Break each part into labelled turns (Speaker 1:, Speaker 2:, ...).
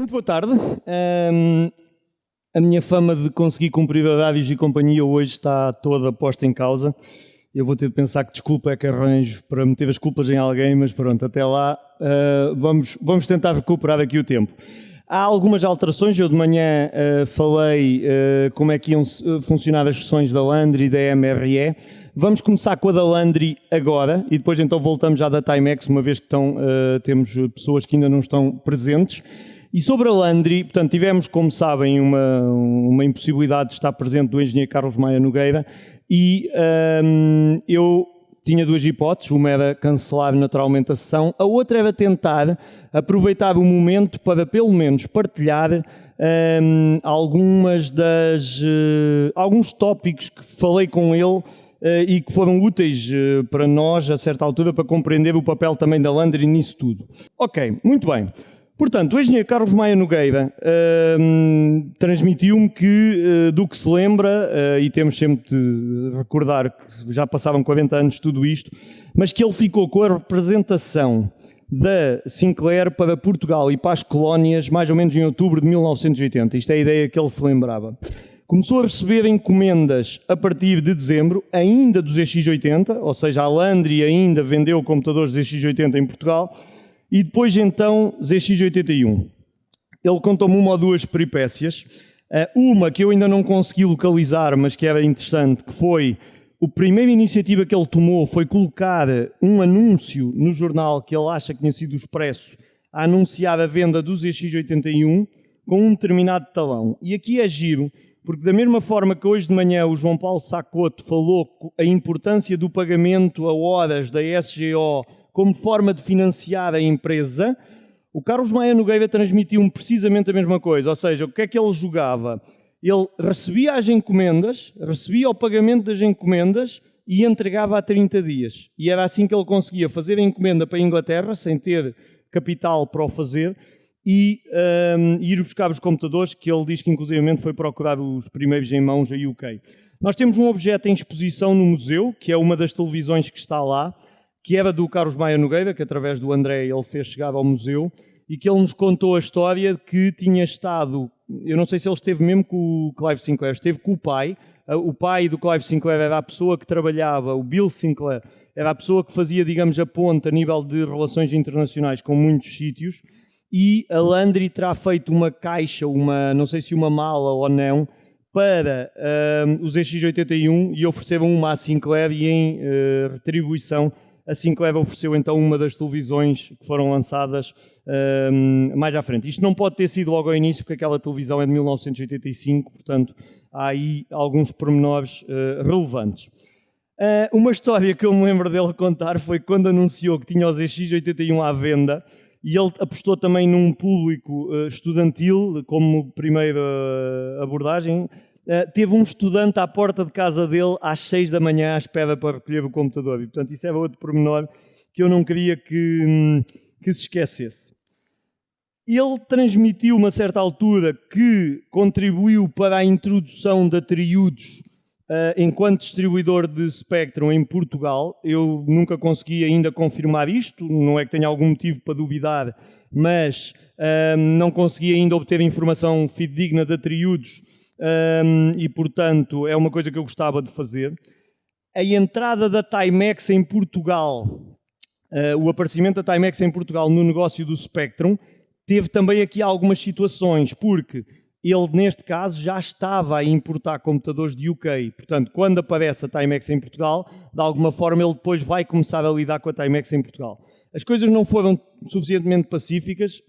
Speaker 1: Muito boa tarde. A minha fama de conseguir cumprir horários e companhia hoje está toda posta em causa. Eu vou ter de pensar que desculpa é que arranjo para meter as culpas em alguém, mas pronto, até lá vamos tentar recuperar aqui o tempo. Há algumas alterações. Eu de manhã falei como é que iam funcionar as sessões da Landry e da MRE. Vamos começar com a da Landry agora e depois então voltamos à da Timex, uma vez que temos pessoas que ainda não estão presentes. E sobre a Landry, portanto, tivemos, como sabem, uma impossibilidade de estar presente do engenheiro Carlos Maia Nogueira e eu tinha duas hipóteses. Uma era cancelar naturalmente a sessão, a outra era tentar aproveitar o momento para pelo menos partilhar alguns tópicos que falei com ele e que foram úteis para nós, a certa altura, para compreender o papel também da Landry nisso tudo. Ok, muito bem. Portanto, o engenheiro Carlos Maia Nogueira transmitiu-me que, do que se lembra, e temos sempre de recordar que já passavam 40 anos de tudo isto, mas que ele ficou com a representação da Sinclair para Portugal e para as colónias mais ou menos em outubro de 1980. Isto é a ideia que ele se lembrava. Começou a receber encomendas a partir de dezembro, ainda dos EX80, ou seja, a Landry ainda vendeu computadores EX80 em Portugal, e depois então ZX81. Ele contou-me uma ou duas peripécias. Uma que eu ainda não consegui localizar, mas que era interessante, que foi a primeira iniciativa que ele tomou foi colocar um anúncio no jornal que ele acha que tinha sido o Expresso, a anunciar a venda do ZX81 com um determinado talão. E aqui é giro, porque da mesma forma que hoje de manhã o João Paulo Sacotto falou a importância do pagamento a horas da SGO como forma de financiar a empresa, o Carlos Maia Nogueira transmitiu-me precisamente a mesma coisa. Ou seja, o que é que ele jogava? Ele recebia as encomendas, recebia o pagamento das encomendas e entregava a 30 dias. E era assim que ele conseguia fazer a encomenda para a Inglaterra, sem ter capital para o fazer, e ir buscar os computadores, que ele diz que inclusivamente foi procurar os primeiros em mãos a UK. Nós temos um objeto em exposição no museu, que é uma das televisões que está lá, que era do Carlos Maia Nogueira, que através do André ele fez chegar ao museu, e que ele nos contou a história de que tinha estado, eu não sei se ele esteve mesmo com o Clive Sinclair, esteve com o pai do Clive Sinclair era a pessoa que trabalhava, o Bill Sinclair, era a pessoa que fazia, digamos, a ponte a nível de relações internacionais com muitos sítios, e a Landry terá feito uma caixa, não sei se uma mala ou não, para os EX81 e ofereceram uma à Sinclair e em retribuição a Sinclair ofereceu então uma das televisões que foram lançadas mais à frente. Isto não pode ter sido logo ao início, porque aquela televisão é de 1985, portanto há aí alguns pormenores relevantes. Uma história que eu me lembro dele contar foi quando anunciou que tinha os EX81 à venda, e ele apostou também num público estudantil como primeira abordagem. Teve um estudante à porta de casa dele às 6 da manhã à espera para recolher o computador. E, portanto, isso era outro pormenor que eu não queria que se esquecesse. Ele transmitiu, a certa altura, que contribuiu para a introdução da Triudos enquanto distribuidor de Spectrum em Portugal. Eu nunca consegui ainda confirmar isto, não é que tenha algum motivo para duvidar, mas não consegui ainda obter informação fidedigna da Triudos. E, portanto, é uma coisa que eu gostava de fazer. A entrada da Timex em Portugal, o aparecimento da Timex em Portugal no negócio do Spectrum, teve também aqui algumas situações, porque ele, neste caso, já estava a importar computadores de UK. Portanto, quando aparece a Timex em Portugal, de alguma forma ele depois vai começar a lidar com a Timex em Portugal. As coisas não foram suficientemente pacíficas,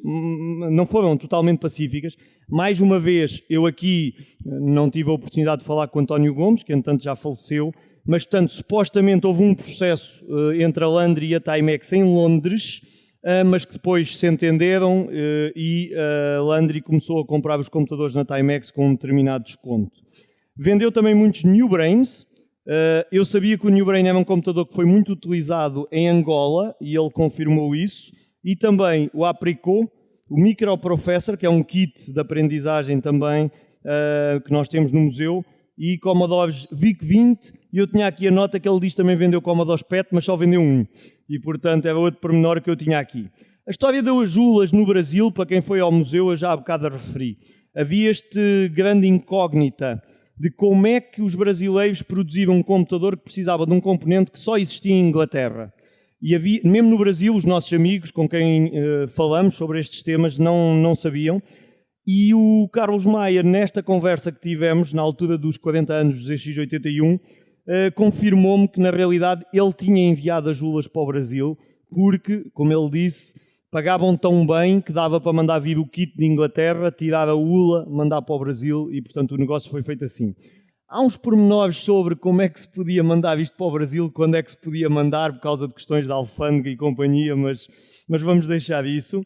Speaker 1: não foram totalmente pacíficas. Mais uma vez, eu aqui não tive a oportunidade de falar com o António Gomes, que entanto já faleceu, mas, portanto, supostamente houve um processo entre a Landry e a Timex em Londres, mas que depois se entenderam e a Landry começou a comprar os computadores na Timex com um determinado desconto. Vendeu também muitos Newbrains. Eu sabia que o Newbrain era um computador que foi muito utilizado em Angola e ele confirmou isso. E também o Apricot, o Microprofessor, que é um kit de aprendizagem também que nós temos no museu, e Commodores VIC-20, e eu tinha aqui a nota que ele diz também vendeu Commodores PET, mas só vendeu um. E, portanto, era outro pormenor que eu tinha aqui. A história das ajulas no Brasil, para quem foi ao museu, eu já há bocado a referi. Havia este grande incógnita de como é que os brasileiros produziram um computador que precisava de um componente que só existia em Inglaterra. E havia, mesmo no Brasil, os nossos amigos com quem falamos sobre estes temas não sabiam. E o Carlos Maia, nesta conversa que tivemos, na altura dos 40 anos do ZX81, confirmou-me que, na realidade, ele tinha enviado ajulas para o Brasil, porque, como ele disse, pagavam tão bem que dava para mandar vir o kit de Inglaterra, tirar a ULA, mandar para o Brasil e, portanto, o negócio foi feito assim. Há uns pormenores sobre como é que se podia mandar isto para o Brasil, quando é que se podia mandar, por causa de questões de alfândega e companhia, mas vamos deixar isso.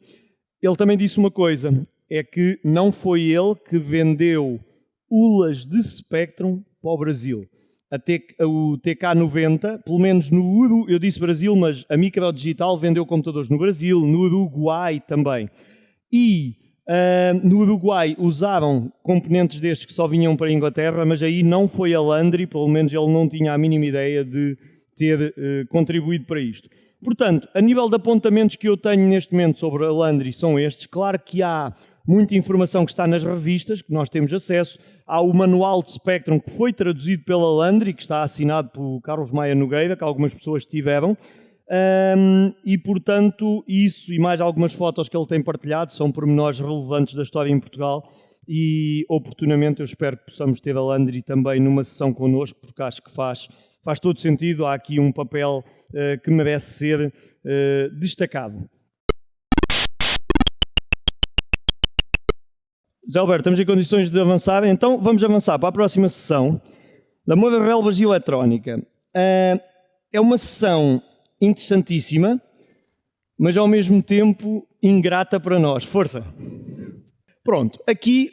Speaker 1: Ele também disse uma coisa, é que não foi ele que vendeu ULAs de Spectrum para o Brasil. O TK90, pelo menos no Uruguai, eu disse Brasil, mas a Microdigital vendeu computadores no Brasil, no Uruguai também. E no Uruguai usaram componentes destes que só vinham para a Inglaterra, mas aí não foi a Landry, pelo menos ele não tinha a mínima ideia de ter contribuído para isto. Portanto, a nível de apontamentos que eu tenho neste momento sobre a Landry são estes. Claro que há muita informação que está nas revistas, que nós temos acesso. Há o manual de Spectrum que foi traduzido pela Landry, que está assinado por Carlos Maia Nogueira, que algumas pessoas tiveram. E, portanto, isso e mais algumas fotos que ele tem partilhado são pormenores relevantes da história em Portugal e, oportunamente, eu espero que possamos ter a Landry também numa sessão connosco, porque acho que faz todo sentido. Há aqui um papel que merece ser destacado. José Alberto, estamos em condições de avançar, então vamos avançar para a próxima sessão da Moura Relvas e Eletrónica. É uma sessão interessantíssima, mas ao mesmo tempo ingrata para nós. Força! Pronto, aqui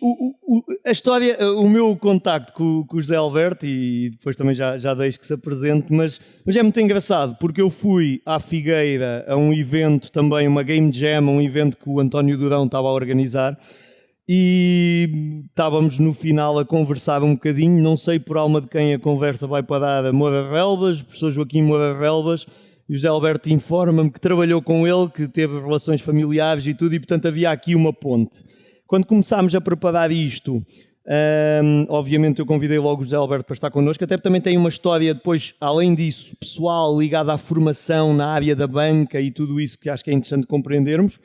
Speaker 1: a história, o meu contacto com o José Alberto, e depois também já deixo que se apresente, mas é muito engraçado, porque eu fui à Figueira a um evento também, uma Game Jam, um evento que o António Durão estava a organizar, e estávamos no final a conversar um bocadinho, não sei por alma de quem a conversa vai parar a Moura Relvas, o professor Joaquim Moura Relvas, e o José Alberto informa-me que trabalhou com ele, que teve relações familiares e tudo, e portanto havia aqui uma ponte. Quando começámos a preparar isto, obviamente eu convidei logo o José Alberto para estar connosco, até porque também tem uma história depois, além disso, pessoal, ligada à formação na área da banca e tudo isso que acho que é interessante compreendermos.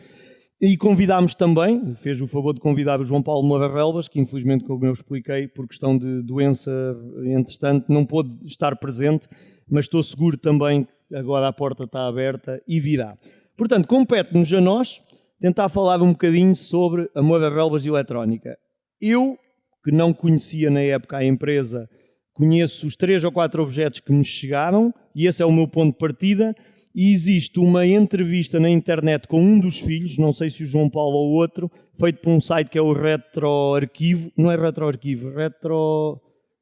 Speaker 1: E convidámos também, fez o favor de convidar o João Paulo Moura Relvas, que infelizmente, como eu expliquei, por questão de doença, entretanto, não pôde estar presente, mas estou seguro também que agora a porta está aberta e virá. Portanto, compete-nos a nós tentar falar um bocadinho sobre a Moura Relvas e Eletrónica. Eu, que não conhecia na época a empresa, conheço os 3 ou 4 objetos que me chegaram, e esse é o meu ponto de partida. E existe uma entrevista na internet com um dos filhos, não sei se o João Paulo ou outro, feito por um site que é o Retroarquivo, não é Retroarquivo,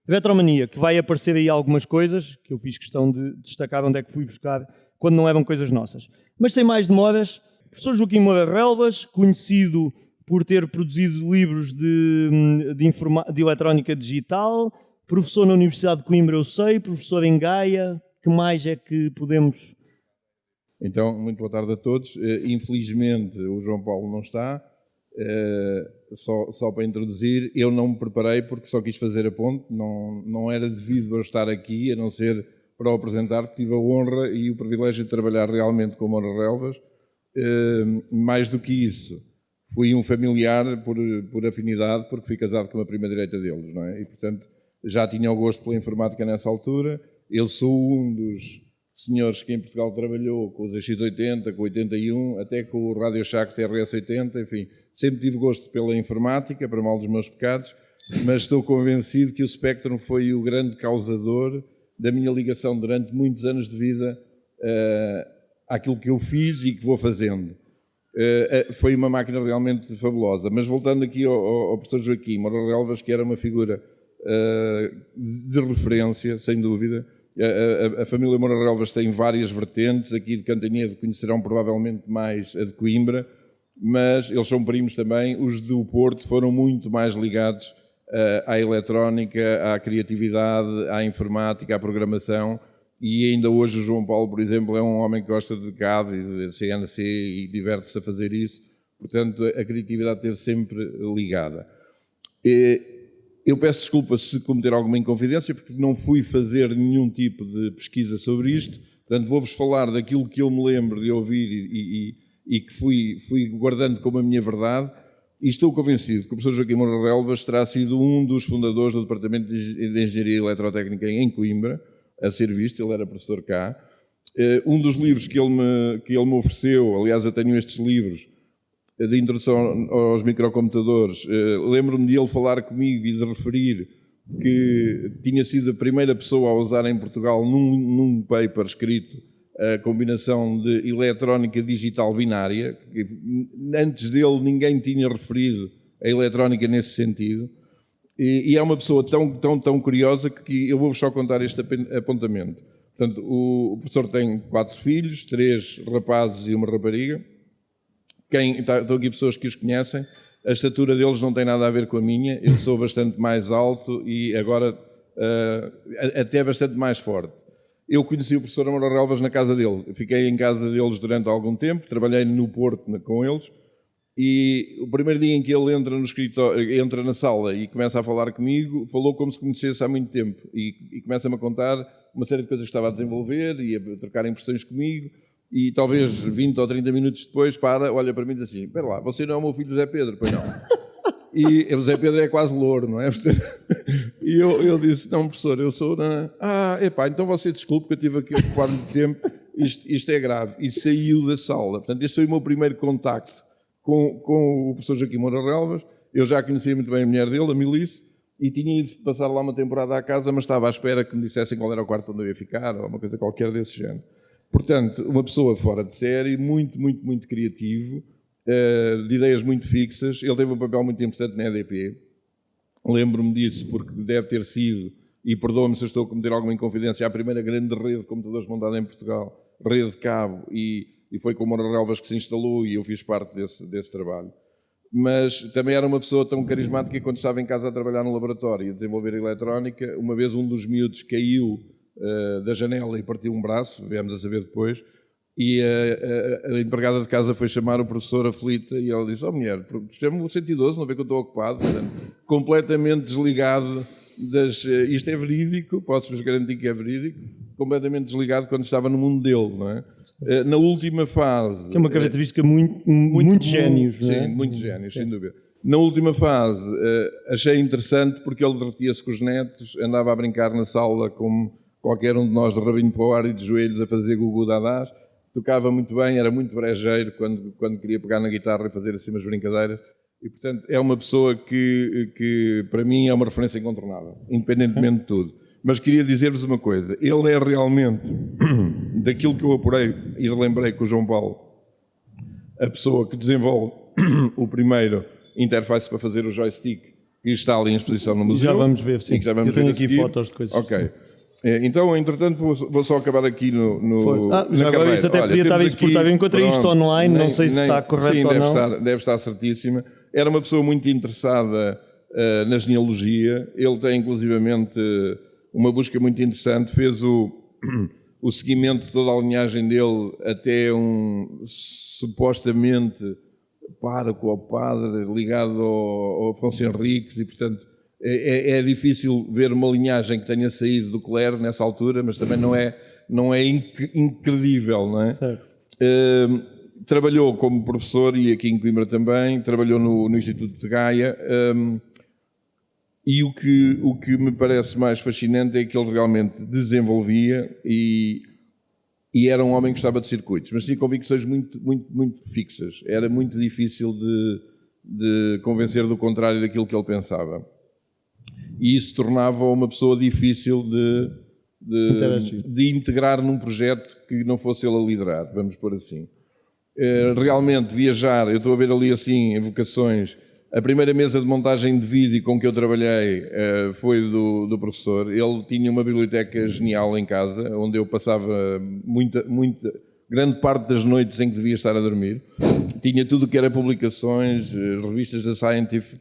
Speaker 1: Retromania, que vai aparecer aí algumas coisas, que eu fiz questão de destacar onde é que fui buscar, quando não eram coisas nossas. Mas sem mais demoras, o professor Joaquim Moura Relvas, conhecido por ter produzido livros de eletrónica digital, professor na Universidade de Coimbra, eu sei, professor em Gaia, que mais é que podemos...
Speaker 2: Então, muito boa tarde a todos. Infelizmente, o João Paulo não está. Só para introduzir, eu não me preparei porque só quis fazer a ponte. Não era devido a eu estar aqui, a não ser para o apresentar, porque tive a honra e o privilégio de trabalhar realmente com o Moura Relvas. Mais do que isso, fui um familiar por afinidade, porque fui casado com a prima direita deles, não é? E, portanto, já tinha o gosto pela informática nessa altura. Eu sou um dos senhores que em Portugal trabalhou com os ZX80, com o 81, até com o Radio Shack TRS80, enfim, sempre tive gosto pela informática, para mal dos meus pecados, mas estou convencido que o Spectrum foi o grande causador da minha ligação durante muitos anos de vida àquilo que eu fiz e que vou fazendo. Foi uma máquina realmente fabulosa. Mas voltando aqui ao professor Joaquim Moura Relvas, que era uma figura de referência, sem dúvida. A família Moura Relvas tem várias vertentes, aqui de Cantanhede conhecerão provavelmente mais a de Coimbra, mas eles são primos também. Os do Porto foram muito mais ligados à eletrónica, à criatividade, à informática, à programação, e ainda hoje o João Paulo, por exemplo, é um homem que gosta de gado e de CNC e diverte-se a fazer isso. Portanto, a criatividade esteve sempre ligada. Eu peço desculpa se cometer alguma inconfidência, porque não fui fazer nenhum tipo de pesquisa sobre isto. Portanto, vou-vos falar daquilo que eu me lembro de ouvir e que fui guardando como a minha verdade. E estou convencido que o professor Joaquim Moura Relvas terá sido um dos fundadores do Departamento de Engenharia Eletrotécnica em Coimbra, a ser visto, ele era professor cá. Um dos livros que ele me ofereceu, aliás, eu tenho estes livros, de introdução aos microcomputadores, lembro-me de ele falar comigo e de referir que tinha sido a primeira pessoa a usar em Portugal, num paper escrito, a combinação de eletrónica digital binária. Antes dele ninguém tinha referido a eletrónica nesse sentido. E é uma pessoa tão curiosa que eu vou-vos só contar este apontamento. Portanto, o professor tem 4 filhos, 3 rapazes e uma rapariga. Estão aqui pessoas que os conhecem. A estatura deles não tem nada a ver com a minha. Eu sou bastante mais alto e agora até bastante mais forte. Eu conheci o professor Moura Relvas na casa dele. Eu fiquei em casa deles durante algum tempo, trabalhei no Porto com eles. E o primeiro dia em que ele entra no escritório, entra na sala e começa a falar comigo, falou como se conhecesse há muito tempo e começa-me a contar uma série de coisas que estava a desenvolver e a trocar impressões comigo. E talvez 20 ou 30 minutos depois olha para mim e diz assim: espera lá, você não é o meu filho José Pedro? Pois não. E o José Pedro é quase louro, não é? E eu disse: não, professor, eu sou... então você desculpe que eu estive aqui ocupado muito tempo, isto é grave. E saiu da sala. Portanto, este foi o meu primeiro contacto com o professor Joaquim Moura Relvas. Eu já conhecia muito bem a mulher dele, a Milice, e tinha ido passar lá uma temporada à casa, mas estava à espera que me dissessem qual era o quarto onde eu ia ficar, ou uma coisa qualquer desse género. Portanto, uma pessoa fora de série, muito, muito, muito criativo, de ideias muito fixas. Ele teve um papel muito importante na EDP. Lembro-me disso porque deve ter sido, e perdoa-me se eu estou a cometer alguma inconfidência, a primeira grande rede de computadores montada em Portugal, rede de cabo, e foi com o Moura Relvas que se instalou e eu fiz parte desse trabalho. Mas também era uma pessoa tão carismática que quando estava em casa a trabalhar no laboratório e a desenvolver eletrónica, uma vez um dos miúdos caiu da janela e partiu um braço, viemos a saber depois, e a empregada de casa foi chamar o professor aflita e ela disse: mulher, chama-me o 112, não vê que eu estou ocupado. Portanto, completamente desligado isto é verídico, posso-vos garantir que é verídico, completamente desligado quando estava no mundo dele, não é? Na última fase...
Speaker 1: Que é uma característica muito génios, não é?
Speaker 2: Sim, muito génios, sem dúvida. Na última fase, achei interessante porque ele divertia-se com os netos, andava a brincar na sala como qualquer um de nós, de rabinho para o ar e de joelhos, a fazer gugu dadás. Tocava muito bem, era muito brejeiro quando queria pegar na guitarra e fazer assim umas brincadeiras. E, portanto, é uma pessoa que para mim, é uma referência incontornável, independentemente de tudo. Mas queria dizer-vos uma coisa. Ele é realmente, daquilo que eu apurei e relembrei com o João Paulo, a pessoa que desenvolve o primeiro interface para fazer o joystick que está ali em exposição no museu.
Speaker 1: Já vamos ver, sim. Eu tenho aqui fotos de coisas.
Speaker 2: Ok. Então, entretanto, vou só acabar aqui no
Speaker 1: já agora isto até podia estar exportável. Encontrei isto online, não sei se está correto ou não.
Speaker 2: Deve estar certíssima. Era uma pessoa muito interessada na genealogia. Ele tem, inclusivamente, uma busca muito interessante. Fez o seguimento de toda a linhagem dele até supostamente pároco ou padre ligado ao Afonso Henriques e, portanto, é difícil ver uma linhagem que tenha saído do clero nessa altura, mas também não é incredível, não é?
Speaker 1: Certo.
Speaker 2: Trabalhou como professor e aqui em Coimbra também, trabalhou no Instituto de Gaia, e o que me parece mais fascinante é que ele realmente desenvolvia e era um homem que gostava de circuitos, mas tinha convicções muito, muito, muito fixas. Era muito difícil de convencer do contrário daquilo que ele pensava. E isso tornava uma pessoa difícil de integrar num projeto que não fosse ele a liderar, vamos pôr assim. Realmente viajar, eu estou a ver ali assim evocações. A primeira mesa de montagem de vídeo com que eu trabalhei foi do professor. Ele tinha uma biblioteca genial em casa, onde eu passava grande parte das noites em que devia estar a dormir. Tinha tudo o que era publicações, revistas da Scientific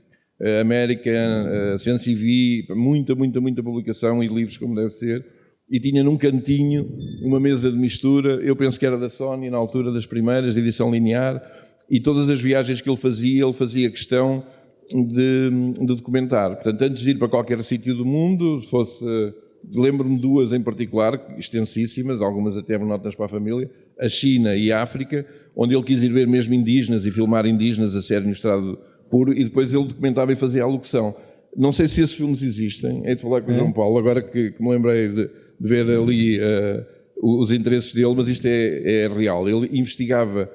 Speaker 2: American, Sensiv, muita publicação e livros como deve ser. e tinha num cantinho uma mesa de mistura, eu penso que era da Sony, na altura das primeiras, edição linear, e todas as viagens que ele fazia questão de documentar. Portanto, antes de ir para qualquer sítio do mundo, lembro-me duas em particular, extensíssimas, algumas até notas para a família, a China e a África, onde ele quis ir ver mesmo indígenas e filmar indígenas a sério no estado puro, e depois ele documentava e fazia a locução. Não sei se esses filmes existem, hei de falar com o João Paulo, agora que me lembrei de ver ali os interesses dele, mas isto é real. Ele investigava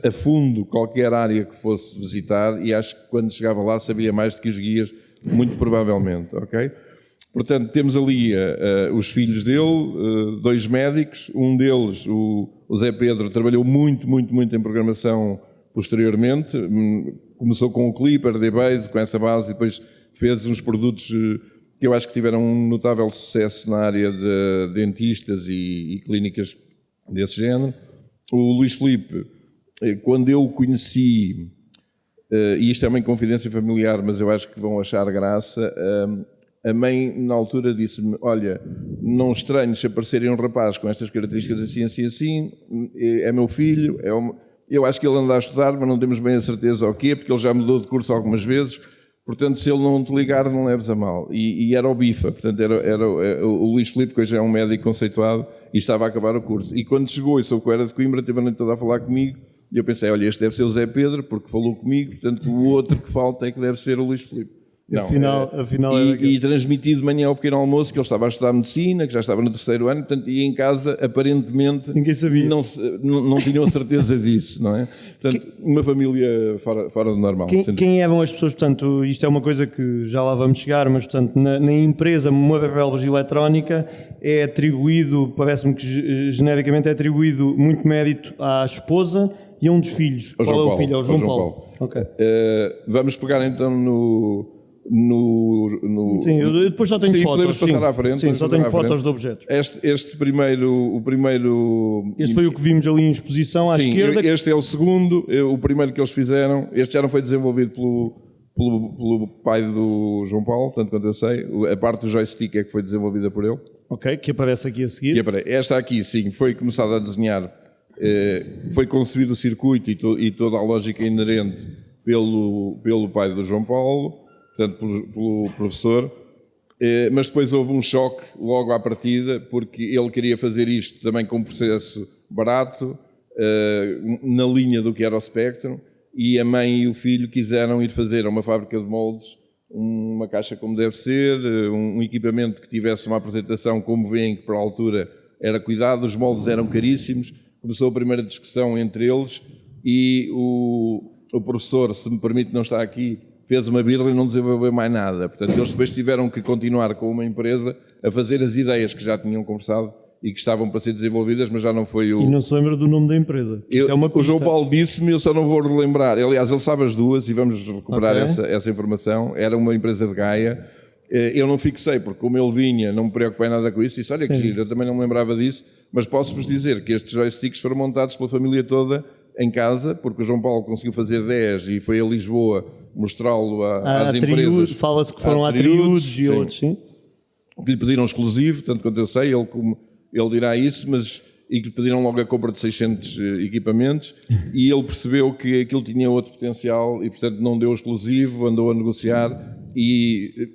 Speaker 2: a fundo qualquer área que fosse visitar e acho que quando chegava lá sabia mais do que os guias, muito provavelmente, ok? Portanto, temos ali os filhos dele, dois médicos, um deles, o Zé Pedro, trabalhou muito em programação posteriormente, começou com o Clipper, D-Base, com essa base, e depois fez uns produtos que eu acho que tiveram um notável sucesso na área de dentistas e clínicas desse género. O Luís Filipe, quando eu o conheci, e isto é uma inconfidência familiar, mas eu acho que vão achar graça, a mãe na altura disse-me, olha, não estranhes se aparecerem um rapaz com estas características assim, é meu filho, eu acho que ele anda a estudar, mas não temos bem a certeza o quê, porque ele já mudou de curso algumas vezes, portanto, se ele não te ligar, não leves a mal. E era o Bifa, portanto, era o Luís Filipe, que hoje é um médico conceituado, e estava a acabar o curso. E quando chegou e soube que eu era de Coimbra, teve a noite toda a falar comigo, e eu pensei, olha, este deve ser o Zé Pedro, porque falou comigo, portanto, o outro que falta é que deve ser o Luís Filipe. Não,
Speaker 1: afinal
Speaker 2: e transmiti de manhã ao pequeno almoço que ele estava a estudar medicina, que já estava no 3º ano, portanto, e em casa, aparentemente,
Speaker 1: ninguém sabia.
Speaker 2: Não tinham a certeza disso, não é? Portanto, uma família fora do normal.
Speaker 1: Quem eram as pessoas, portanto, isto é uma coisa que já lá vamos chegar, mas, portanto, na empresa Moura Relvas Eletrónica é atribuído, parece-me que genericamente é atribuído muito mérito à esposa e a um dos filhos. Qual é o filho? É o João Paulo. Okay.
Speaker 2: Vamos pegar então no...
Speaker 1: Sim, eu depois só tenho fotos.
Speaker 2: Podemos passar à frente.
Speaker 1: Sim, só tenho fotos de objetos.
Speaker 2: Este primeiro...
Speaker 1: Este foi o que vimos ali em exposição à esquerda.
Speaker 2: Este é o segundo, o primeiro que eles fizeram. Este já não foi desenvolvido pelo pai do João Paulo, tanto quanto eu sei. A parte do joystick é que foi desenvolvida por ele.
Speaker 1: Ok, que aparece aqui a seguir.
Speaker 2: Esta aqui, sim, foi começada a desenhar. Foi concebido o circuito e toda a lógica inerente pelo pai do João Paulo, portanto, pelo professor, mas depois houve um choque logo à partida, porque ele queria fazer isto também com um processo barato, na linha do que era o Spectrum, e a mãe e o filho quiseram ir fazer a uma fábrica de moldes uma caixa como deve ser, um equipamento que tivesse uma apresentação como veem, que para a altura era cuidado, os moldes eram caríssimos, começou a primeira discussão entre eles e o professor, se me permite não estar aqui, fez uma birra e não desenvolveu mais nada. Portanto, eles depois tiveram que continuar com uma empresa a fazer as ideias que já tinham conversado e que estavam para ser desenvolvidas, mas já não foi o...
Speaker 1: E não se lembra do nome da empresa. Isso é uma
Speaker 2: o João Paulo disse-me, eu só não vou relembrar. Aliás, ele sabe as duas e vamos recuperar essa informação. Era uma empresa de Gaia. Eu não fixei, porque como ele vinha, não me preocupei nada com isso. Disse, olha que giro, eu também não me lembrava disso. Mas posso-vos dizer que estes joysticks foram montados pela família toda em casa, porque o João Paulo conseguiu fazer 10 e foi a Lisboa mostrá-lo às empresas.
Speaker 1: Fala-se que foram a Triudos e outros, sim.
Speaker 2: Que lhe pediram exclusivo, tanto quanto eu sei, ele dirá isso, mas e que lhe pediram logo a compra de 600 equipamentos e ele percebeu que aquilo tinha outro potencial e, portanto, não deu exclusivo, andou a negociar e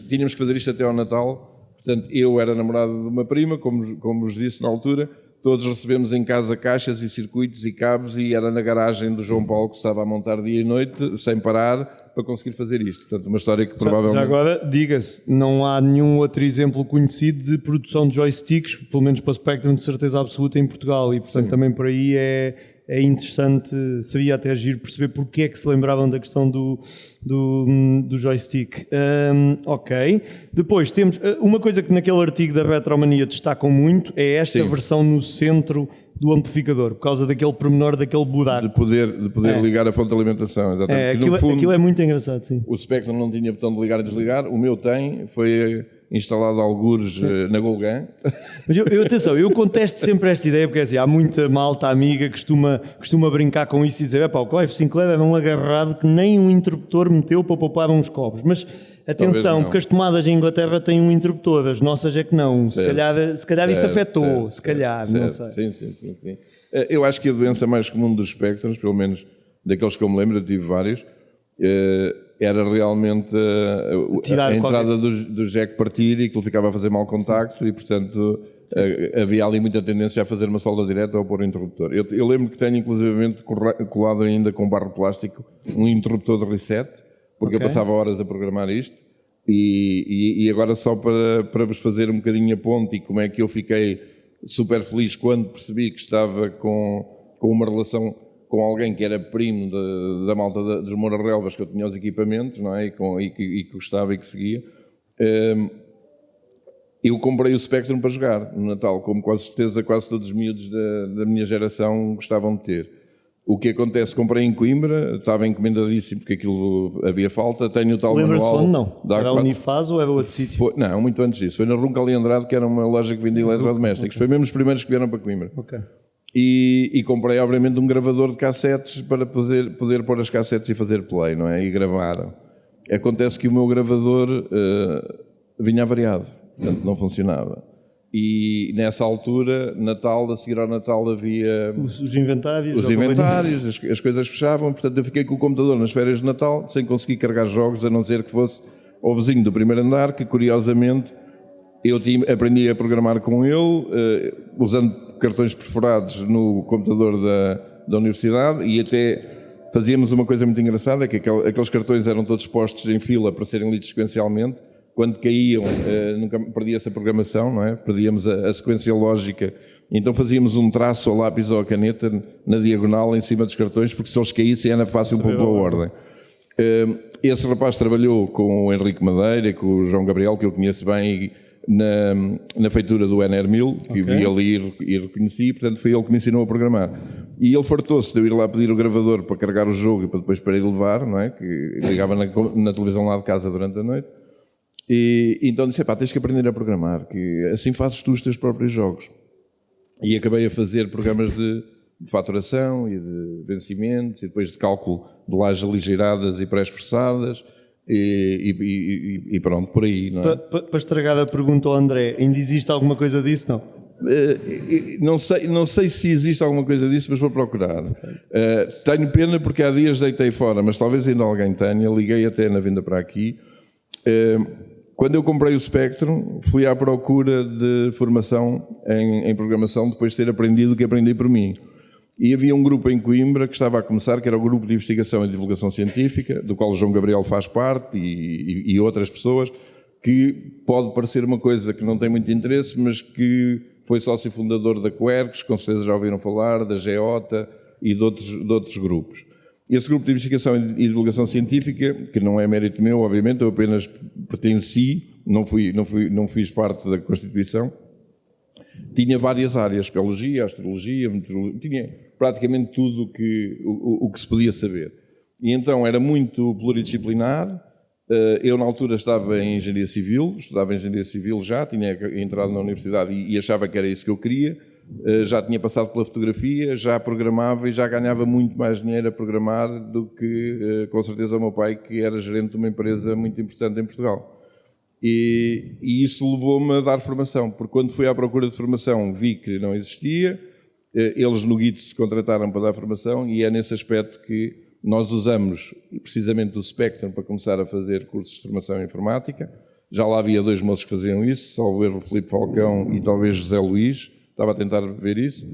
Speaker 2: tínhamos que fazer isto até ao Natal. Portanto, eu era namorado de uma prima, como vos disse na altura, todos recebemos em casa caixas e circuitos e cabos e era na garagem do João Paulo que estava a montar dia e noite, sem parar, para conseguir fazer isto. Portanto, uma história que provavelmente...
Speaker 1: Já agora, diga-se, não há nenhum outro exemplo conhecido de produção de joysticks, pelo menos para o Spectrum, de certeza absoluta em Portugal e, portanto, também por aí é interessante, seria até giro perceber porque é que se lembravam da questão do joystick. Ok. Depois temos uma coisa que naquele artigo da Retromania destacam muito, é esta versão no centro do amplificador, por causa daquele pormenor, daquele buraco.
Speaker 2: De poder ligar a fonte de alimentação, exatamente.
Speaker 1: Aquilo é muito engraçado, sim.
Speaker 2: O Spectrum não tinha botão de ligar e desligar, o meu tem, foi instalado algures na Golgan.
Speaker 1: Mas atenção, eu contesto sempre esta ideia, porque assim, há muita malta amiga que costuma brincar com isso e dizer, o F5 Lab é um agarrado que nem um interruptor meteu para poupar uns cobres. Mas Atenção, porque as tomadas em Inglaterra têm um interruptor, as nossas é que não. Se calhar isso afetou, se calhar, não sei.
Speaker 2: Sim. Eu acho que a doença mais comum dos espectros, pelo menos daqueles que eu me lembro, eu tive vários, era realmente a entrada do jack partir e que ele ficava a fazer mau contacto e, portanto, havia ali muita tendência a fazer uma solda direta ou pôr um interruptor. Eu lembro que tenho, inclusivamente, colado ainda com barro plástico um interruptor de reset, porque eu passava horas a programar isto. E agora só para vos fazer um bocadinho a ponte e como é que eu fiquei super feliz quando percebi que estava com uma relação com alguém que era primo da malta dos Moura-Relvas, que eu tinha os equipamentos, não é? E que gostava e que seguia. Eu comprei o Spectrum para jogar no Natal, como com certeza quase todos os miúdos da minha geração gostavam de ter. O que acontece, comprei em Coimbra, estava encomendadíssimo porque aquilo havia falta, tenho o tal manual...
Speaker 1: Lembra-se onde não? Era a Unifaz ou era outro sítio?
Speaker 2: Não, muito antes disso. Foi na Runca ali Andrade, que era uma loja que vendia eletrodomésticos. Foi mesmo os primeiros que vieram para Coimbra. E comprei, obviamente, um gravador de cassetes para poder pôr as cassetes e fazer play, não é? E gravar. Acontece que o meu gravador vinha avariado, portanto não funcionava. E nessa altura, a seguir ao Natal, havia...
Speaker 1: Os inventários.
Speaker 2: As coisas fechavam, portanto eu fiquei com o computador nas férias de Natal, sem conseguir carregar jogos, a não ser que fosse ao vizinho do primeiro andar, que curiosamente eu aprendi a programar com ele, usando cartões perfurados no computador da universidade, e até fazíamos uma coisa muito engraçada, que aqueles cartões eram todos postos em fila para serem lidos sequencialmente. Quando caíam, nunca perdia-se a programação, não é? Perdíamos a sequência lógica. Então fazíamos um traço a lápis ou a caneta na diagonal em cima dos cartões, porque se eles caíssem era fácil pôr a ordem. Esse rapaz trabalhou com o Henrique Madeira, com o João Gabriel, que eu conheço bem, na feitura do NR1000, que vi ali e reconheci, portanto foi ele que me ensinou a programar. E ele fartou-se de eu ir lá pedir o gravador para carregar o jogo e para depois para ir levar, não é? Que ligava na televisão lá de casa durante a noite. E então disse, tens que aprender a programar, que assim fazes tu os teus próprios jogos. E acabei a fazer programas de faturação e de vencimentos, e depois de cálculo de lajes aligeradas e pré-esforçadas, e pronto, por aí. Não é?
Speaker 1: Para estragar a pergunta ao André, ainda existe alguma coisa disso, não?
Speaker 2: Não sei se existe alguma coisa disso, mas vou procurar. Tenho pena porque há dias deitei fora, mas talvez ainda alguém tenha. Liguei até na vinda para aqui. Quando eu comprei o Spectrum, fui à procura de formação em programação depois de ter aprendido o que aprendi por mim. E havia um grupo em Coimbra que estava a começar, que era o Grupo de Investigação e Divulgação Científica, do qual o João Gabriel faz parte e outras pessoas, que pode parecer uma coisa que não tem muito interesse, mas que foi sócio fundador da Quercus, com certeza já ouviram falar, da GEOTA e de outros grupos. Esse grupo de investigação e divulgação científica, que não é mérito meu, obviamente, eu apenas pertenci, não fiz parte da Constituição, tinha várias áreas, biologia, astrologia, meteorologia, tinha praticamente tudo o que se podia saber. E então era muito pluridisciplinar. Eu na altura estava em Engenharia Civil, estudava Engenharia Civil já, tinha entrado na universidade e achava que era isso que eu queria. Já tinha passado pela fotografia, já programava e já ganhava muito mais dinheiro a programar do que, com certeza, o meu pai, que era gerente de uma empresa muito importante em Portugal. E isso levou-me a dar formação, porque quando fui à procura de formação vi que não existia, eles no GIT se contrataram para dar formação e é nesse aspecto que nós usamos precisamente o Spectrum para começar a fazer cursos de formação em informática. Já lá havia 2 moços que faziam isso, salvo erro, Filipe Falcão e talvez José Luís. Estava a tentar ver isso,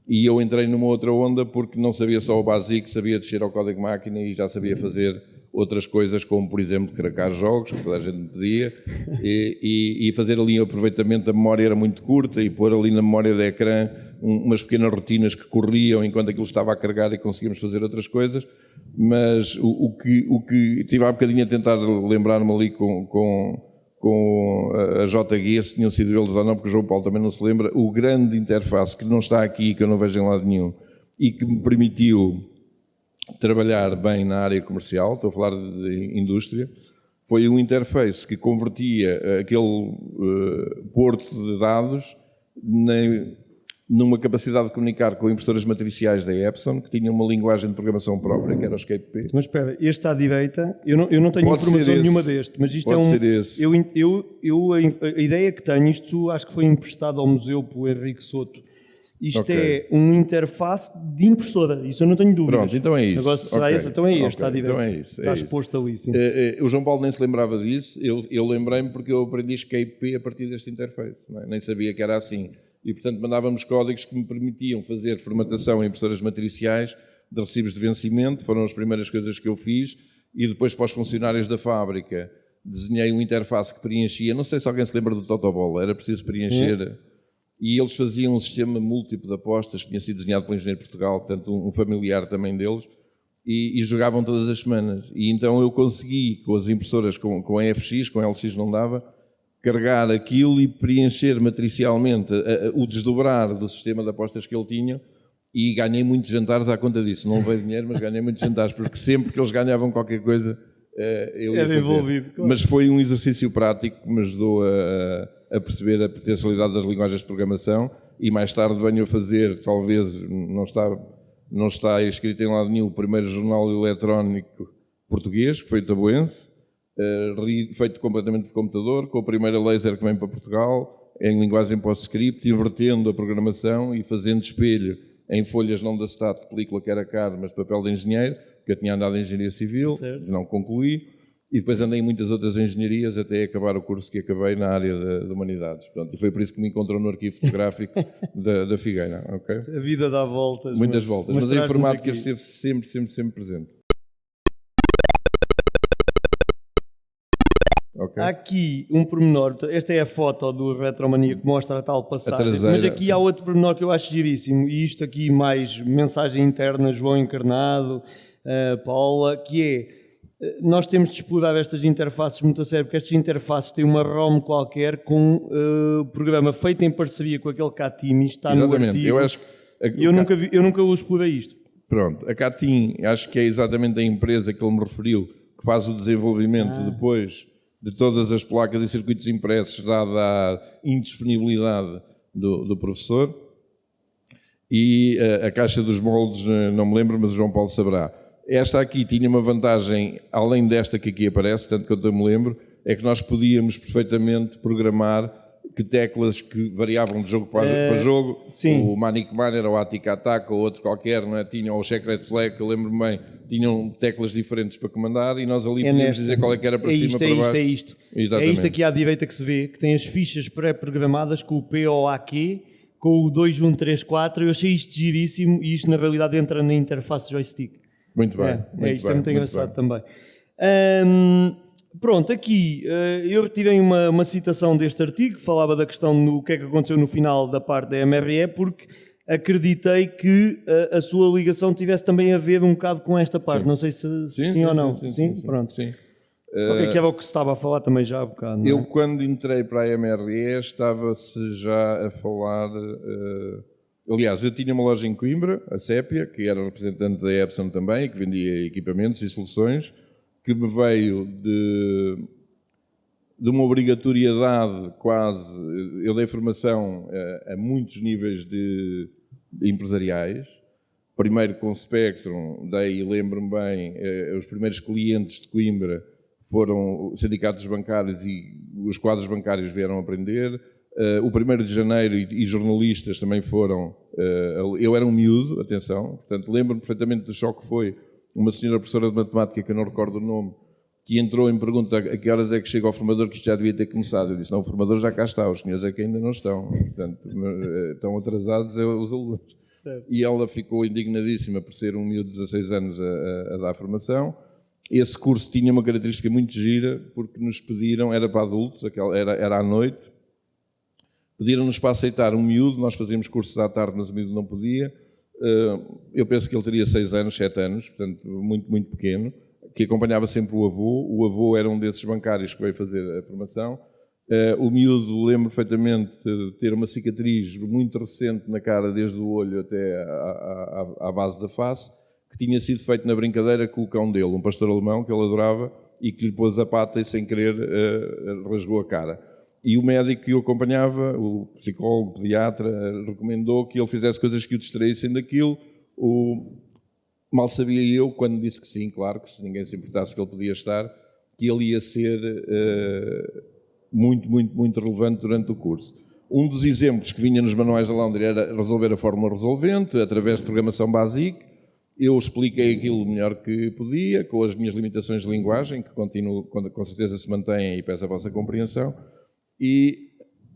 Speaker 2: e eu entrei numa outra onda porque não sabia só o básico, sabia descer ao código-máquina e já sabia fazer outras coisas, como por exemplo cracar jogos, que toda a gente me pedia, e fazer ali o aproveitamento da memória era muito curta, e pôr ali na memória do ecrã umas pequenas rotinas que corriam enquanto aquilo estava a carregar e conseguíamos fazer outras coisas, mas o que tive há bocadinho a tentar lembrar-me ali com a JG, se tinham sido eles ou não, porque o João Paulo também não se lembra, o grande interface que não está aqui, que eu não vejo em lado nenhum, e que me permitiu trabalhar bem na área comercial, estou a falar de indústria, foi um interface que convertia aquele porto de dados numa capacidade de comunicar com impressoras matriciais da Epson, que tinham uma linguagem de programação própria, que era o Escape-P.
Speaker 1: Mas espera, este à direita, eu não tenho
Speaker 2: Pode
Speaker 1: informação
Speaker 2: ser
Speaker 1: nenhuma
Speaker 2: esse.
Speaker 1: deste, mas isto
Speaker 2: Pode
Speaker 1: é um...
Speaker 2: ser esse.
Speaker 1: A ideia que tenho, isto acho que foi emprestado ao museu por Henrique Soto. Isto
Speaker 2: Ok.
Speaker 1: é uma interface de impressora, isso eu não tenho dúvidas.
Speaker 2: Pronto, então é isso.
Speaker 1: Agora, se será
Speaker 2: Ok.
Speaker 1: esse, então é este,
Speaker 2: Ok,
Speaker 1: à direita.
Speaker 2: então é isso, é
Speaker 1: Está
Speaker 2: isso.
Speaker 1: exposto ali, sim.
Speaker 2: O João Paulo nem se lembrava disso, eu lembrei-me porque eu aprendi Escape-P a partir deste interface, não é? Nem sabia que era assim. E, portanto, mandávamos códigos que me permitiam fazer formatação em impressoras matriciais de recibos de vencimento, foram as primeiras coisas que eu fiz, e depois para os funcionários da fábrica desenhei uma interface que preenchia, não sei se alguém se lembra do Totobola, era preciso preencher, sim. E eles faziam um sistema múltiplo de apostas que tinha sido desenhado pelo Engenheiro de Portugal, portanto um familiar também deles, e jogavam todas as semanas. E então eu consegui, com as impressoras com EFX, com LX não dava, carregar aquilo e preencher matricialmente o desdobrar do sistema de apostas que ele tinha, e ganhei muitos jantares à conta disso. Não veio dinheiro, mas ganhei muitos jantares, porque sempre que eles ganhavam qualquer coisa, eu ia
Speaker 1: era envolvido. Claro.
Speaker 2: Mas foi um exercício prático que me ajudou a perceber a potencialidade das linguagens de programação, e mais tarde venho a fazer, talvez, não está escrito em lado nenhum, o primeiro jornal eletrónico português, que foi o Tabuense, feito completamente por computador, com a primeira laser que vem para Portugal, em linguagem PostScript, invertendo a programação e fazendo espelho em folhas não da STAT, película que era caro, mas papel de engenheiro, porque eu tinha andado em engenharia civil, certo. Não concluí, e depois andei em muitas outras engenharias até acabar o curso que acabei na área de humanidades. Portanto, e foi por isso que me encontrou no arquivo fotográfico da Figueira. Okay?
Speaker 1: A vida dá voltas.
Speaker 2: Muitas voltas, mas a informática esteve sempre presente. Okay.
Speaker 1: Há aqui um pormenor, esta é a foto do Retromania que mostra a tal passagem, mas aqui há outro pormenor que eu acho giríssimo, e isto aqui mais mensagem interna, João Encarnado, Paula, que é, nós temos de explorar estas interfaces muito a sério, porque estas interfaces têm uma ROM qualquer com programa feito em parceria com aquele Catim, está
Speaker 2: exatamente.
Speaker 1: No artigo,
Speaker 2: eu acho
Speaker 1: eu nunca explorei isto.
Speaker 2: Pronto, a Catim, acho que é exatamente a empresa que ele me referiu, que faz o desenvolvimento depois de todas as placas e circuitos impressos, dada a indisponibilidade do professor. E a caixa dos moldes, não me lembro, mas o João Paulo saberá. Esta aqui tinha uma vantagem, além desta que aqui aparece, tanto quanto eu me lembro, é que nós podíamos perfeitamente programar que teclas que variavam de jogo para jogo,
Speaker 1: sim.
Speaker 2: O Manic Miner, ou o Attic Attack, ou outro qualquer, não é? Tinham o Secret Flag, que eu lembro-me bem, tinham teclas diferentes para comandar, e nós ali podíamos dizer qual é que era para cima, para baixo.
Speaker 1: É isto.
Speaker 2: Exatamente.
Speaker 1: É isto aqui à direita que se vê, que tem as fichas pré-programadas com o POAQ, com o 2134, eu achei isto giríssimo, e isto na realidade entra na interface joystick.
Speaker 2: Muito bem.
Speaker 1: Isto é muito engraçado também. Pronto, aqui eu retirei uma citação deste artigo, que falava da questão do que é que aconteceu no final da parte da MRE, porque acreditei que a sua ligação tivesse também a ver um bocado com esta parte. Sim. Não sei se sim ou não. Sim? Pronto.
Speaker 2: Sim.
Speaker 1: Okay, que era o que se estava a falar também já há um bocado.
Speaker 2: Eu, quando entrei para a MRE, estava-se já a falar... aliás, eu tinha uma loja em Coimbra, a Sépia, que era representante da Epson também, que vendia equipamentos e soluções, que me veio de uma obrigatoriedade quase. Eu dei formação a muitos níveis de empresariais. Primeiro com o Spectrum, daí lembro-me bem, os primeiros clientes de Coimbra foram sindicatos bancários, e os quadros bancários vieram aprender. O 1º de janeiro e jornalistas também foram. Eu era um miúdo, atenção, portanto lembro-me perfeitamente do choque que foi uma senhora professora de matemática, que eu não recordo o nome, que entrou em pergunta a que horas é que chega ao formador, que isto já devia ter começado. Eu disse, não, o formador já cá está, os senhores é que ainda não estão, portanto estão atrasados os alunos. Certo. E ela ficou indignadíssima por ser um miúdo de 16 anos a dar formação. Esse curso tinha uma característica muito gira, porque nos pediram, era para adultos, era à noite, pediram-nos para aceitar um miúdo, nós fazíamos cursos à tarde, mas o miúdo não podia. Eu penso que ele teria 6 anos, 7 anos, portanto muito, muito pequeno, que acompanhava sempre o avô. O avô era um desses bancários que veio fazer a formação. O miúdo, lembro perfeitamente de ter uma cicatriz muito recente na cara, desde o olho até à base da face, que tinha sido feito na brincadeira com o cão dele, um pastor alemão que ele adorava, e que lhe pôs a pata e sem querer rasgou a cara. E o médico que o acompanhava, o psicólogo, o pediatra, recomendou que ele fizesse coisas que o distraíssem daquilo. Mal sabia eu, quando disse que sim, claro, que se ninguém se importasse que ele podia estar, que ele ia ser muito relevante durante o curso. Um dos exemplos que vinha nos manuais da Laundry era resolver a fórmula resolvente, através de programação básica. Eu expliquei aquilo o melhor que podia, com as minhas limitações de linguagem, que continuo, com certeza se mantêm e peço a vossa compreensão. E,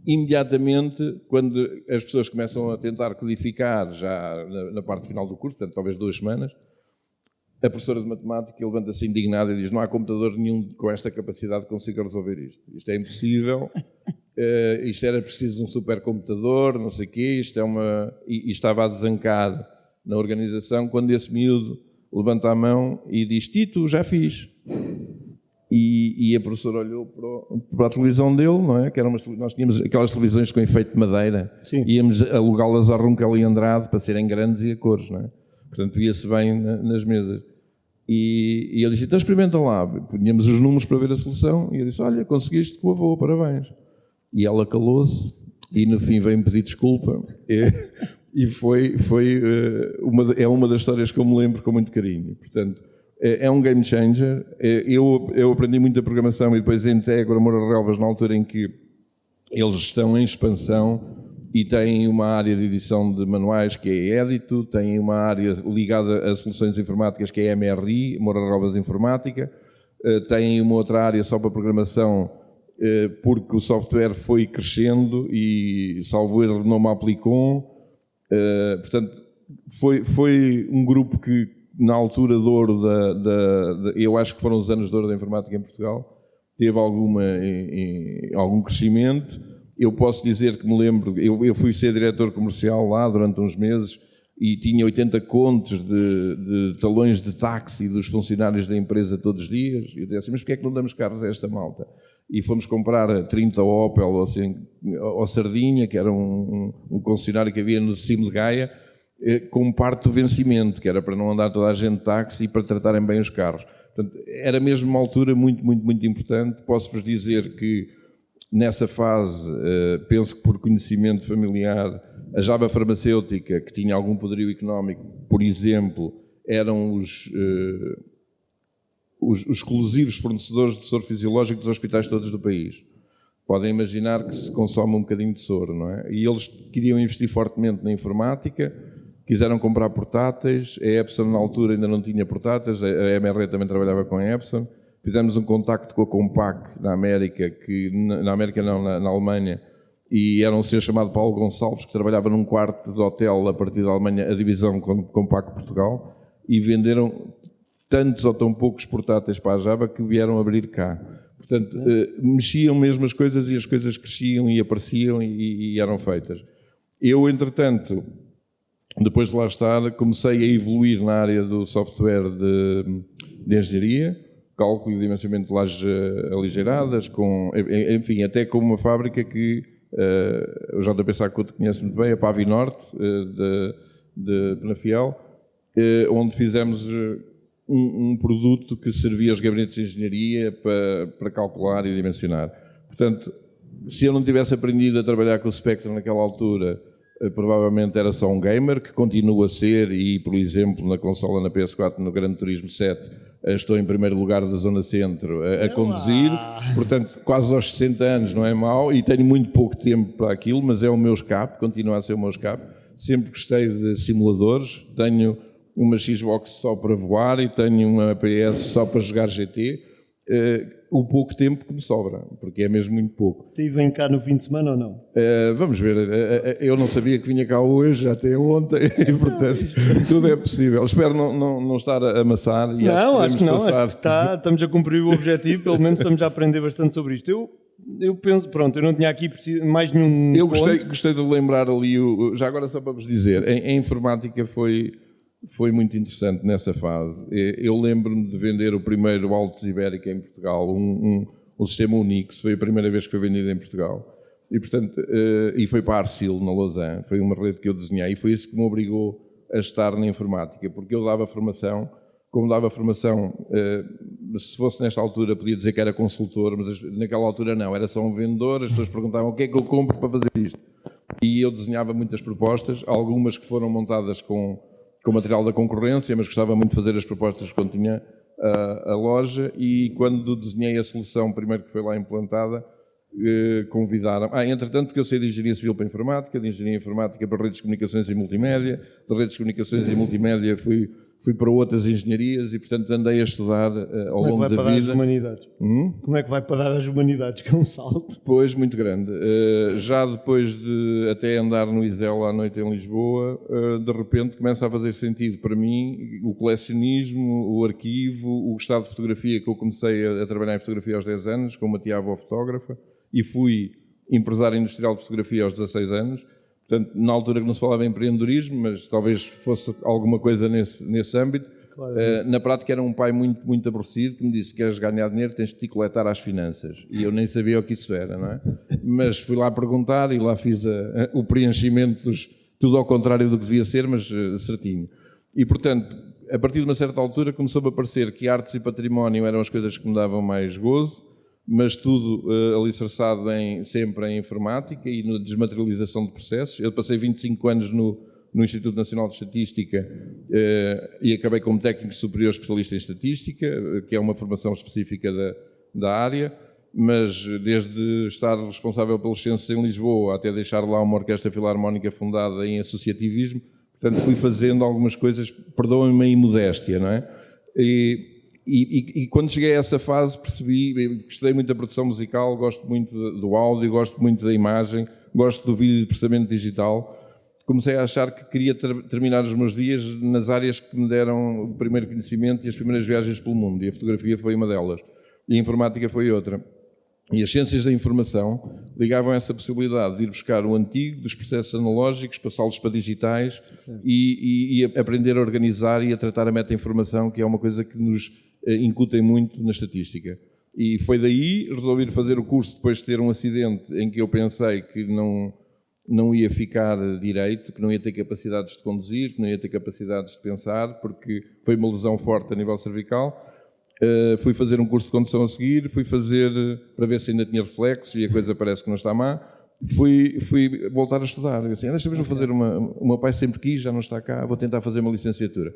Speaker 2: imediatamente, quando as pessoas começam a tentar codificar, já na parte final do curso, portanto, talvez 2 semanas, a professora de matemática levanta-se indignada e diz: não há computador nenhum com esta capacidade que consiga resolver isto. Isto é impossível, isto era preciso um supercomputador, não sei o quê, isto é uma... E estava a desancar na organização, quando esse miúdo levanta a mão e diz: Tito, já fiz. E a professora olhou para a televisão dele, não é? Que nós tínhamos aquelas televisões com efeito de madeira.
Speaker 1: Sim.
Speaker 2: Íamos alugá-las a Runkel e Andrade para serem grandes e a cores, não é? Portanto, via-se bem nas mesas. E ele disse: então experimenta lá. Punhamos os números para ver a solução e eu disse: olha, conseguiste com o avô, parabéns. E ela calou-se e no fim veio-me pedir desculpa. E é uma das histórias que eu me lembro com muito carinho. Portanto, é um game changer. Eu aprendi muita programação e depois integro a Moura Relvas na altura em que eles estão em expansão e têm uma área de edição de manuais que é Edito, têm uma área ligada a soluções informáticas que é MRI, Moura Relvas Informática, têm uma outra área só para programação porque o software foi crescendo e, salvo erro, não me aplicou. Portanto, foi um grupo que, na altura de ouro, eu acho que foram os anos de ouro da informática em Portugal, teve algum crescimento. Eu posso dizer que me lembro, eu fui ser diretor comercial lá durante uns meses e tinha 80 contos de talões de táxi dos funcionários da empresa todos os dias. E eu disse assim: mas porquê é que não damos carros a esta malta? E fomos comprar 30 Opel ou Sardinha, que era um concessionário que havia no cimo de Gaia, com parte do vencimento, que era para não andar toda a gente de táxi e para tratarem bem os carros. Portanto, era mesmo uma altura muito importante. Posso-vos dizer que nessa fase, penso que por conhecimento familiar, a Java Farmacêutica, que tinha algum poderio económico, por exemplo, eram os exclusivos fornecedores de soro fisiológico dos hospitais todos do país. Podem imaginar que se consome um bocadinho de soro, não é? E eles queriam investir fortemente na informática, quiseram comprar portáteis, a Epson na altura ainda não tinha portáteis, a MRE também trabalhava com a Epson. Fizemos um contacto com a Compaq na América, na Alemanha, e era um senhor chamado Paulo Gonçalves, que trabalhava num quarto de hotel a partir da Alemanha, a divisão Compaq Portugal, e venderam tantos ou tão poucos portáteis para a Java que vieram abrir cá. Portanto, mexiam mesmo as coisas e as coisas cresciam e apareciam e eram feitas. Eu, entretanto, depois de lá estar, comecei a evoluir na área do software de engenharia, cálculo e dimensionamento de lajes aligeiradas, enfim, até com uma fábrica que o JP Sacuto conhece muito bem, a Pavi Norte, de Penafiel, onde fizemos um produto que servia aos gabinetes de engenharia para calcular e dimensionar. Portanto, se eu não tivesse aprendido a trabalhar com o Spectrum naquela altura, provavelmente era só um gamer, que continua a ser, e, por exemplo, na consola na PS4, no Gran Turismo 7, estou em primeiro lugar da Zona Centro a conduzir, portanto, quase aos 60 anos, não é mau, e tenho muito pouco tempo para aquilo, mas é o meu escape, continua a ser o meu escape. Sempre gostei de simuladores, tenho uma Xbox só para voar e tenho uma PS só para jogar GT, o pouco tempo que me sobra, porque é mesmo muito pouco.
Speaker 1: E vem cá no fim de semana ou não?
Speaker 2: Vamos ver, eu não sabia que vinha cá hoje, até ontem, e portanto tudo é possível. Espero não estar a amassar. E
Speaker 1: acho que não, acho que estamos a cumprir o objetivo, pelo menos estamos a aprender bastante sobre isto. Eu penso, pronto, eu não tinha aqui mais nenhum
Speaker 2: Eu gostei de lembrar ali, já agora só para vos dizer, a informática foi muito interessante nessa fase. Eu lembro-me de vender o primeiro Altos Ibérica em Portugal, um sistema Unix, foi a primeira vez que foi vendido em Portugal. E, portanto, e foi para a Arcil, na Lausanne, foi uma rede que eu desenhei e foi isso que me obrigou a estar na informática, porque eu dava formação como dava formação, se fosse nesta altura podia dizer que era consultor, mas naquela altura não, era só um vendedor, as pessoas perguntavam o que é que eu compro para fazer isto. E eu desenhava muitas propostas, algumas que foram montadas com material da concorrência, mas gostava muito de fazer as propostas quando tinha a loja, e quando desenhei a solução, primeiro que foi lá implantada, convidaram... entretanto, porque eu saí de Engenharia Civil para Informática, de Engenharia Informática para Redes de Comunicações e Multimédia, de Redes de Comunicações e Multimédia fui para outras engenharias e, portanto, andei a estudar ao longo da vida.
Speaker 1: Como é que vai parar as humanidades? Como é que vai parar as humanidades, que é um salto?
Speaker 2: Pois, muito grande. Já depois de até andar no ISEL à noite em Lisboa, de repente começa a fazer sentido para mim o colecionismo, o arquivo, o estado de fotografia, que eu comecei a trabalhar em fotografia aos 10 anos, com uma tia-avó fotógrafa, e fui empresário industrial de fotografia aos 16 anos. Portanto, na altura que não se falava em empreendedorismo, mas talvez fosse alguma coisa nesse âmbito. Claro. Na prática era um pai muito, muito aborrecido que me disse: queres ganhar dinheiro, tens de te coletar às finanças. E eu nem sabia o que isso era, não é? Mas fui lá perguntar e lá fiz o preenchimento, tudo ao contrário do que devia ser, mas certinho. E, portanto, a partir de uma certa altura começou-me a parecer que artes e património eram as coisas que me davam mais gozo, mas tudo alicerçado sempre em informática e na desmaterialização de processos. Eu passei 25 anos no Instituto Nacional de Estatística e acabei como técnico superior especialista em estatística, que é uma formação específica da área, mas desde estar responsável pelos censos em Lisboa até deixar lá uma orquestra filarmónica fundada em associativismo, portanto fui fazendo algumas coisas, perdoem-me a imodéstia, não é? E quando cheguei a essa fase percebi, gostei muito da produção musical, gosto muito do áudio, gosto muito da imagem, gosto do vídeo de processamento digital. Comecei a achar que queria terminar os meus dias nas áreas que me deram o primeiro conhecimento e as primeiras viagens pelo mundo, e a fotografia foi uma delas, e a informática foi outra. E as ciências da informação ligavam essa possibilidade de ir buscar o antigo, dos processos analógicos, passá-los para digitais e aprender a organizar e a tratar a meta-informação, que é uma coisa que nos incutem muito na estatística. E foi daí resolvi fazer o curso depois de ter um acidente em que eu pensei que não ia ficar direito, que não ia ter capacidades de conduzir, que não ia ter capacidades de pensar, porque foi uma lesão forte a nível cervical. Fui fazer um curso de condução a seguir, fui fazer para ver se ainda tinha reflexos e a coisa parece que não está má. Fui voltar a estudar. Eu disse, desta vez vou fazer o meu pai sempre quis, já não está cá, vou tentar fazer uma licenciatura.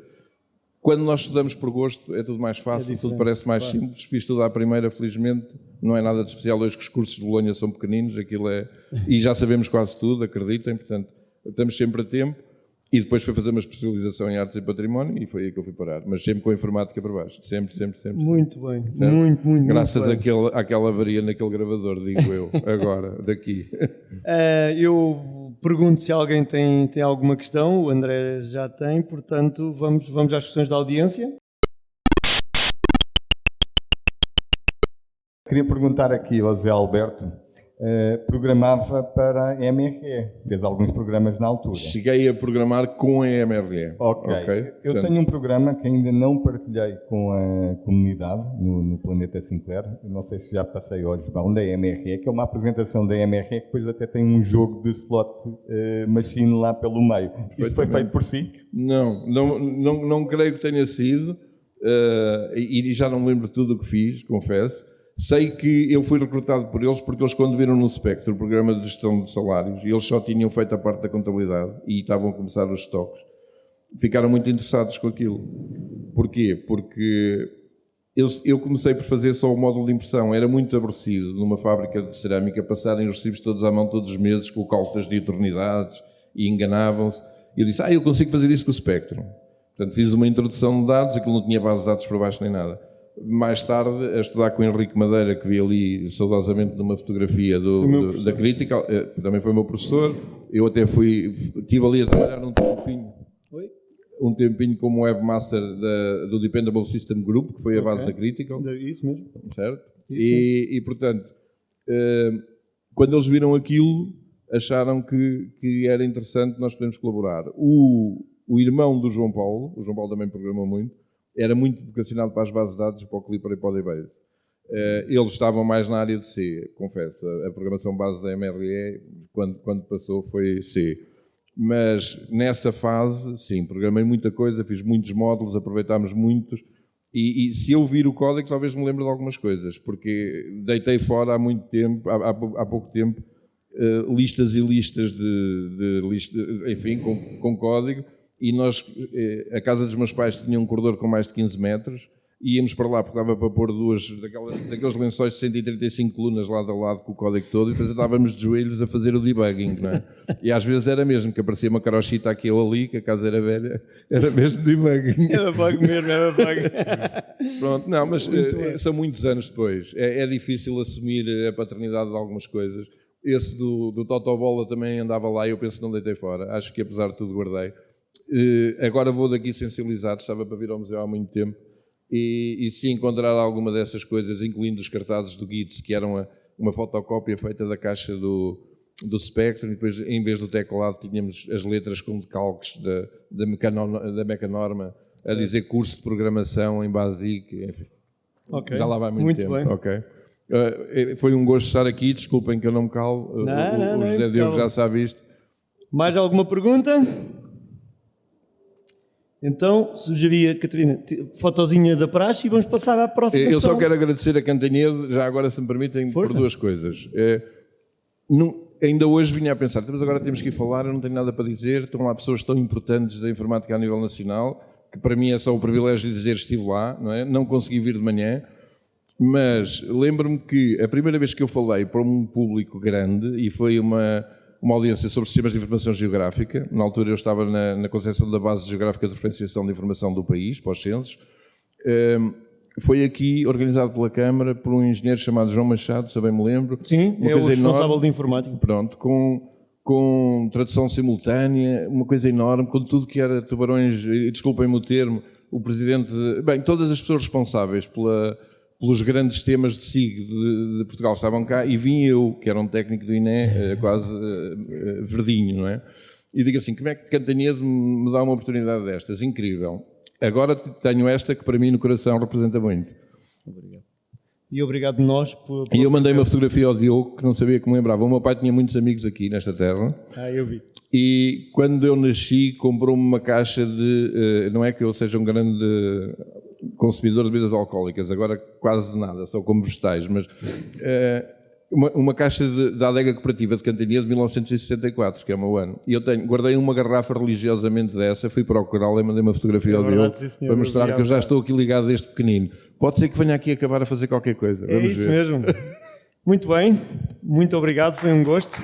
Speaker 2: Quando nós estudamos por gosto é tudo mais fácil, tudo parece mais simples. Fiz tudo à primeira, felizmente, não é nada de especial hoje que os cursos de Bolonha são pequeninos, aquilo é... E já sabemos quase tudo, acreditem, portanto, estamos sempre a tempo. E depois fui fazer uma especialização em artes e património e foi aí que eu fui parar. Mas sempre com a informática para baixo. Sempre.
Speaker 1: Muito bem.
Speaker 2: Certo?
Speaker 1: Muito
Speaker 2: Graças
Speaker 1: bem.
Speaker 2: àquela avaria naquele gravador, digo eu, agora, daqui.
Speaker 1: Eu pergunto se alguém tem alguma questão. O André já tem, portanto, vamos às questões da audiência.
Speaker 3: Queria perguntar aqui ao Zé Alberto. Programava para a MRE, fez alguns programas na altura.
Speaker 2: Cheguei a programar com a MRE.
Speaker 3: Ok. Eu tenho um programa que ainda não partilhei com a comunidade no Planeta Sinclair, não sei se já passei ao João, da MRE, que é uma apresentação da MRE que depois até tem um jogo de slot machine lá pelo meio. Isto foi feito por si?
Speaker 2: Não creio que tenha sido, e já não me lembro de tudo o que fiz, confesso. Sei que eu fui recrutado por eles porque eles, quando viram no Spectre o programa de gestão de salários, e eles só tinham feito a parte da contabilidade e estavam a começar os estoques, ficaram muito interessados com aquilo. Porquê? Porque eu comecei por fazer só o módulo de impressão. Era muito aborrecido numa fábrica de cerâmica passarem os recibos todos à mão todos os meses com cálculos de eternidades e enganavam-se. E eu disse, eu consigo fazer isso com o Spectre. Portanto, fiz uma introdução de dados, aquilo não tinha base de dados por baixo nem nada. Mais tarde, a estudar com o Henrique Madeira, que vi ali saudosamente numa fotografia da Critical, também foi meu professor. Eu até estive ali a trabalhar um tempinho como webmaster do Dependable System Group, que foi a base da Critical.
Speaker 1: Isso mesmo.
Speaker 2: Certo? E portanto, quando eles viram aquilo, acharam que era interessante nós podermos colaborar. O irmão do João Paulo, o João Paulo também programou muito, era muito vocacionado para as bases de dados, para o Clipper e para o DBase. Eles estavam mais na área de C, confesso. A programação base da MRE, quando passou, foi C. Mas nessa fase, sim, programei muita coisa, fiz muitos módulos, aproveitámos muitos, e se eu vir o código talvez me lembre de algumas coisas, porque deitei fora há muito tempo, há pouco tempo, listas e listas enfim, com código, e nós, a casa dos meus pais tinha um corredor com mais de 15 metros, íamos para lá porque dava para pôr daqueles lençóis de 135 colunas lado a lado com o código todo, e depois estávamos de joelhos a fazer o debugging, não é? E às vezes era mesmo, que aparecia uma carochita aqui ou ali, que a casa era velha, era mesmo debugging.
Speaker 1: Era bug mesmo, era bug.
Speaker 2: Pronto, não, mas são muitos anos depois. É difícil assumir a paternidade de algumas coisas. Esse do Totobola também andava lá e eu penso que não deitei fora. Acho que apesar de tudo guardei. Agora vou daqui sensibilizado, estava para vir ao museu há muito tempo. E se encontrar alguma dessas coisas, incluindo os cartazes do GITS, que eram uma fotocópia feita da caixa do Spectrum, e depois, em vez do teclado, tínhamos as letras com decalques da Mecanorma, a dizer curso de programação em BASIC, enfim.
Speaker 1: Okay.
Speaker 2: Já lá vai muito tempo. Bem. Okay. Foi um gosto estar aqui, desculpem que eu não me calo, o José Diogo já sabe isto.
Speaker 1: Mais alguma pergunta? Então, sugeria, Catarina, fotozinha da praxe e vamos passar à próxima
Speaker 2: Eu
Speaker 1: sessão.
Speaker 2: só quero agradecer a Cantanhede, já agora, se me permitem, por duas coisas. Ainda hoje vinha a pensar, mas agora temos que ir falar, eu não tenho nada para dizer, estão lá pessoas tão importantes da informática a nível nacional, que para mim é só o privilégio de dizer estive lá, não é? Não consegui vir de manhã, mas lembro-me que a primeira vez que eu falei para um público grande, e foi uma audiência sobre sistemas de informação geográfica. Na altura eu estava na concepção da base geográfica de referenciação de informação do país, para os censos. Foi aqui, organizado pela Câmara, por um engenheiro chamado João Machado, se bem me lembro.
Speaker 1: Sim, é o responsável de informática.
Speaker 2: Pronto, com tradução simultânea, uma coisa enorme, com tudo que era tubarões, e desculpem-me o termo, o presidente... Bem, todas as pessoas responsáveis pelos grandes temas de SIG de Portugal estavam cá, e vim eu, que era um técnico do INE, quase verdinho, não é? E digo assim, como é que Cantanhede me dá uma oportunidade destas? Incrível. Agora tenho esta que para mim no coração representa muito.
Speaker 1: Obrigado. E obrigado nós por...
Speaker 2: E eu mandei uma fotografia ao Diogo, que não sabia que me lembrava. O meu pai tinha muitos amigos aqui nesta terra.
Speaker 1: Eu vi.
Speaker 2: E quando eu nasci, comprou-me uma caixa de... Não é que eu seja um grande consumidor de bebidas alcoólicas, agora quase de nada, só como vegetais, mas uma caixa da adega cooperativa de Cantanhede de 1964, que é o meu ano. E eu guardei uma garrafa religiosamente dessa, fui procurá-la e mandei uma fotografia ao Diogo para mostrar que eu já estou aqui ligado desde pequenino. Pode ser que venha aqui acabar a fazer qualquer coisa.
Speaker 1: Vamos ver. Mesmo. Muito bem, muito obrigado, foi um gosto.